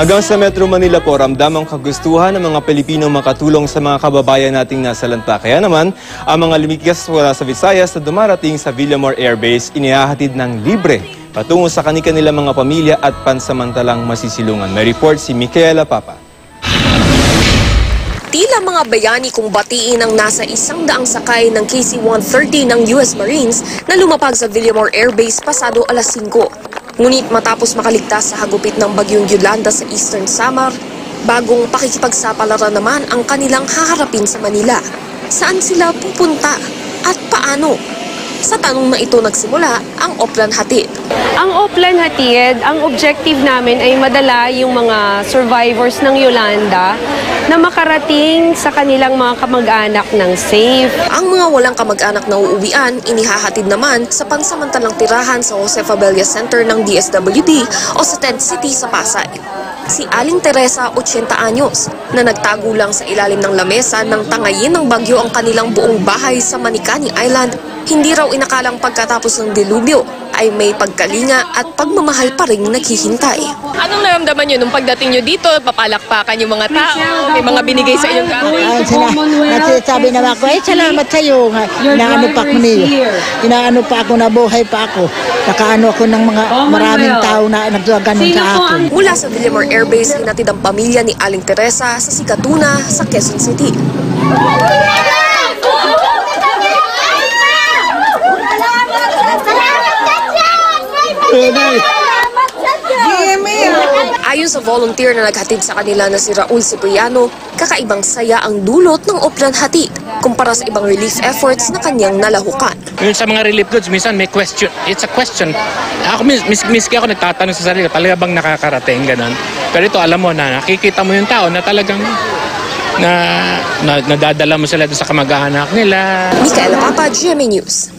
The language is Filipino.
Hanggang sa Metro Manila po, ramdam ang kagustuhan ng mga Pilipino makatulong sa mga kababayan nating nasa lanta. Kaya naman, ang mga lumikas wala sa Visayas na dumarating sa Villamor Air Base, inihahatid ng libre patungo sa kanilang mga pamilya at pansamantalang masisilungan. May report si Micaela Papa. Tila mga bayani kung batiin ang nasa 100 sakay ng KC-130 ng US Marines na lumapag sa Villamor Air Base pasado alas 5. Ngunit matapos makaligtas sa hagupit ng bagyong Yolanda sa Eastern Samar, bagong pakikipagsapalaran naman ang kanilang haharapin sa Manila. Saan sila pupunta at paano? Sa tanong na ito nagsimula ang Oplan Hatid. Ang Oplan Hatid, ang objective namin ay madala yung mga survivors ng Yolanda na makarating sa kanilang mga kamag-anak ng safe. Ang mga walang kamag-anak na uuwian, inihahatid naman sa pansamantalang tirahan sa Jose Fabella Center ng DSWD o sa Tent City sa Pasay. Si Aling Teresa, 80 anyos, na nagtago lang sa ilalim ng lamesa nang tangayin ng bagyo ang kanilang buong bahay sa Manicani Island, hindi raw inakalang pagkatapos ng dilubyo ay may pagkalinga at pagmamahal pa rin naghihintay. Anong naramdaman nyo nung pagdating nyo dito? Papalakpakan yung mga tao? May mga binigay sa inyong kahoy? Sabi naman ako, salamat sa iyo. Inaano pa ako niyo. Inaano pa ako, nabuhay pa ako. Nakaano ako ng mga maraming tao na nagaganon sa akin. Mula sa Villamor Air Base, hinatid ang pamilya ni Aling Teresa sa Sikatuna sa Quezon City. Ayon sa volunteer na naghatid sa kanila na si Raul Cipriano, kakaibang saya ang dulot ng Oplan Hatid kumpara sa ibang relief efforts na kanyang nalahukan. Yun sa mga relief goods, minsan may question. It's a question. Ako, miski ako nagtatanong sa sarili, talaga bang nakakarating, ganun. Pero ito, alam mo na, nakikita mo yung tao na talagang nadadala mo sila sa kamag-anak nila. Micaela Papa, GMA News.